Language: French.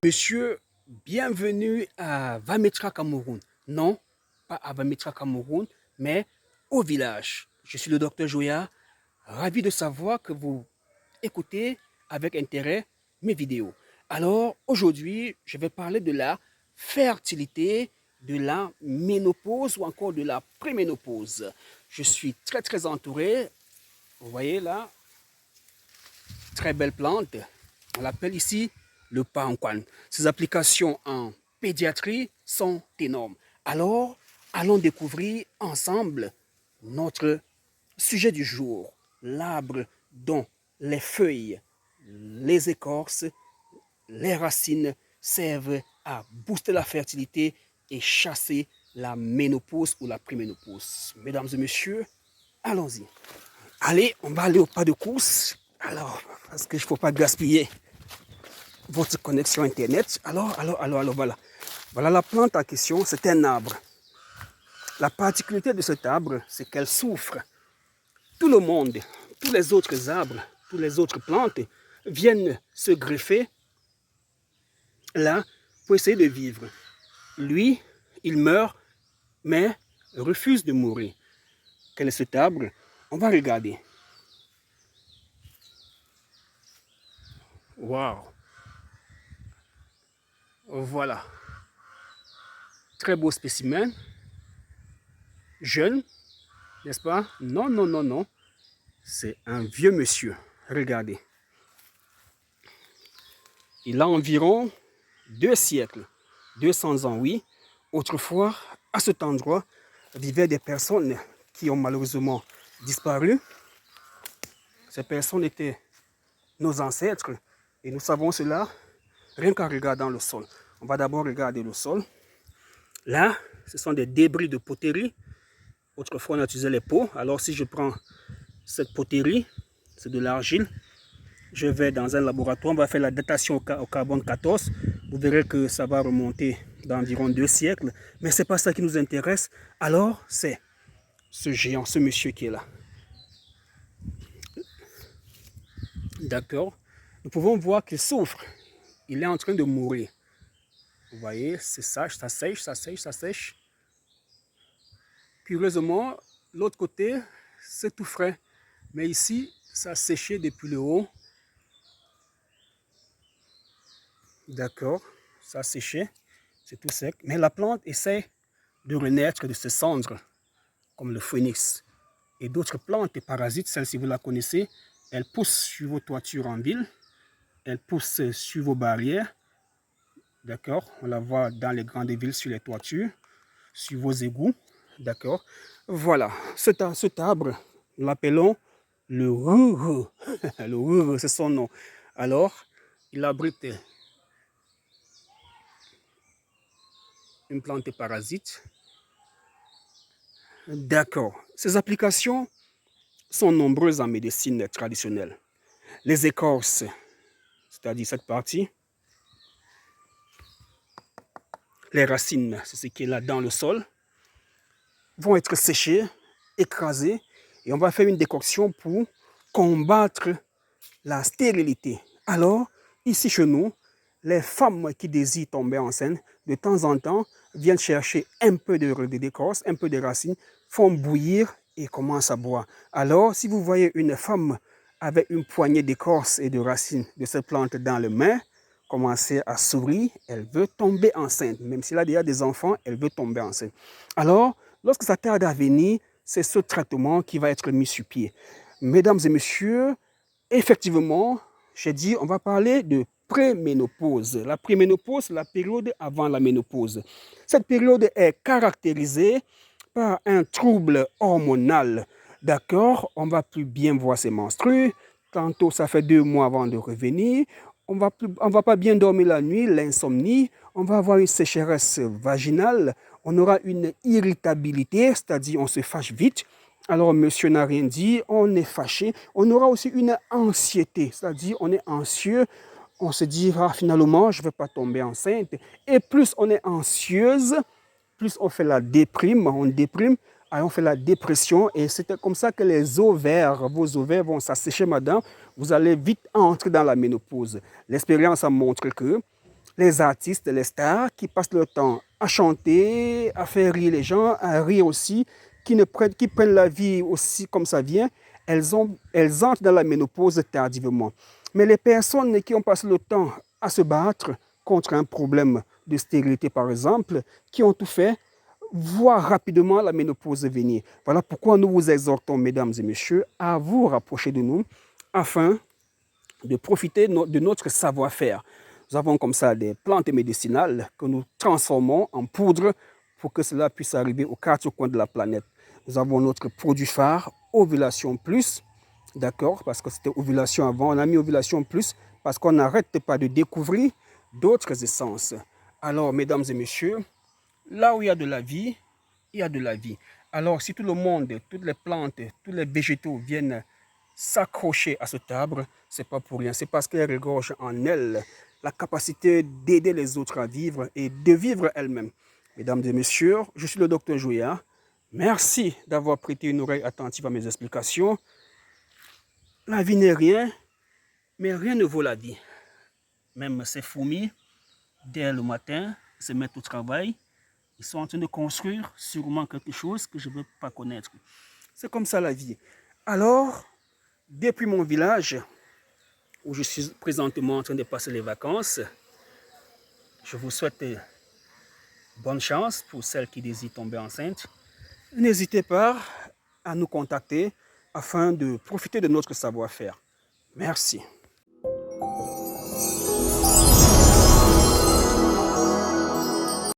Monsieur, bienvenue à Vametra Cameroun. Non, pas à Vametra Cameroun, mais au village. Je suis le docteur Joya, ravi de savoir que vous écoutez avec intérêt mes vidéos. Alors, aujourd'hui, je vais parler de la fertilité, de la ménopause ou encore de la préménopause. Je suis très entouré. Vous voyez là, très belle plante. On l'appelle ici le pancouane. Ses applications en pédiatrie sont énormes. Alors, allons découvrir ensemble notre sujet du jour, l'arbre dont les feuilles, les écorces, les racines servent à booster la fertilité et chasser la ménopause ou la préménopause. Mesdames et messieurs, allons-y. Allez, on va aller au pas de course. Alors, parce qu'il ne faut pas gaspiller votre connexion Internet. Alors, voilà. Voilà la plante en question, c'est un arbre. La particularité de cet arbre, c'est qu'elle souffre. Tout le monde, tous les autres arbres, toutes les autres plantes viennent se greffer là pour essayer de vivre. Lui, il meurt, mais refuse de mourir. Quel est cet arbre? On va regarder. Waouh! Voilà. Très beau spécimen. Jeune, n'est-ce pas? Non. C'est un vieux monsieur. Regardez. Il a environ 2 siècles. 200 ans, oui. Autrefois, à cet endroit, vivaient des personnes qui ont malheureusement disparu. Ces personnes étaient nos ancêtres. Et nous savons cela rien qu'en regardant le sol. On va d'abord regarder le sol. Là, ce sont des débris de poterie. Autrefois, on utilisait les pots. Alors, si je prends cette poterie, c'est de l'argile. Je vais dans un laboratoire, on va faire la datation au carbone 14. Vous verrez que ça va remonter d'environ 2 siècles. Mais ce n'est pas ça qui nous intéresse. Alors, c'est ce géant, ce monsieur qui est là. D'accord. Nous pouvons voir qu'il souffre. Il est en train de mourir. Vous voyez, c'est sage, ça sèche. Curieusement, l'autre côté, c'est tout frais. Mais ici, ça a séché depuis le haut. D'accord, ça a séché, c'est tout sec. Mais la plante essaie de renaître de ses cendres, comme le phénix. Et d'autres plantes et parasites, celle-ci vous la connaissez, elles poussent sur vos toitures en ville, elles poussent sur vos barrières. D'accord, on la voit dans les grandes villes sur les toitures, sur vos égouts. D'accord, voilà, cet arbre, nous l'appelons le ruru. Le ruru, c'est son nom. Alors, il abrite une plante parasite. D'accord. Ces applications sont nombreuses en médecine traditionnelle. Les écorces, c'est-à-dire cette partie, les racines, c'est ce qui est là dans le sol, vont être séchées, écrasées, et on va faire une décoction pour combattre la stérilité. Alors, ici chez nous, les femmes qui désirent tomber enceintes, de temps en temps, viennent chercher un peu d'écorce, un peu de racines, font bouillir et commencent à boire. Alors, si vous voyez une femme avec une poignée d'écorce et de racines de cette plante dans les mains, commencer à sourire, elle veut tomber enceinte. Même s'il a déjà des enfants, elle veut tomber enceinte. Alors, lorsque ça tarde à venir, c'est ce traitement qui va être mis sur pied. Mesdames et messieurs, effectivement, j'ai dit, on va parler de préménopause. La préménopause, c'est la période avant la ménopause. Cette période est caractérisée par un trouble hormonal. D'accord, on ne va plus bien voir ses menstrues. Tantôt, ça fait 2 mois avant de revenir. On va pas bien dormir la nuit, l'insomnie. On va avoir une sécheresse vaginale. On aura une irritabilité, c'est-à-dire on se fâche vite. Alors, monsieur n'a rien dit, on est fâché. On aura aussi une anxiété, c'est-à-dire on est anxieux. On se dira finalement, je ne vais pas tomber enceinte. Et plus on est anxieuse, plus on fait la déprime, on déprime, on fait la dépression. Et c'est comme ça que les ovaires, vos ovaires vont s'assécher, madame. Vous allez vite entrer dans la ménopause. L'expérience a montré que les artistes, les stars qui passent leur temps à chanter, à faire rire les gens, à rire aussi, qui prennent la vie aussi comme ça vient, elles entrent dans la ménopause tardivement. Mais les personnes qui ont passé le temps à se battre contre un problème de stérilité, par exemple, qui ont tout fait, voient rapidement la ménopause venir. Voilà pourquoi nous vous exhortons, mesdames et messieurs, à vous rapprocher de nous afin de profiter de notre savoir-faire. Nous avons comme ça des plantes médicinales que nous transformons en poudre pour que cela puisse arriver aux quatre coins de la planète. Nous avons notre produit phare, Ovulation Plus, d'accord, parce que c'était Ovulation avant, on a mis Ovulation Plus parce qu'on n'arrête pas de découvrir d'autres essences. Alors, mesdames et messieurs, là où il y a de la vie, il y a de la vie. Alors, si tout le monde, toutes les plantes, tous les végétaux viennent s'accrocher à cet arbre, c'est pas pour rien. C'est parce qu'elle regorge en elle la capacité d'aider les autres à vivre et de vivre elle-même. Mesdames et messieurs, je suis le docteur Jouya. Merci d'avoir prêté une oreille attentive à mes explications. La vie n'est rien, mais rien ne vaut la vie. Même ces fourmis, dès le matin, se mettent au travail. Ils sont en train de construire sûrement quelque chose que je ne veux pas connaître. C'est comme ça la vie. Alors, depuis mon village, où je suis présentement en train de passer les vacances, je vous souhaite bonne chance pour celles qui désirent tomber enceinte. N'hésitez pas à nous contacter afin de profiter de notre savoir-faire. Merci.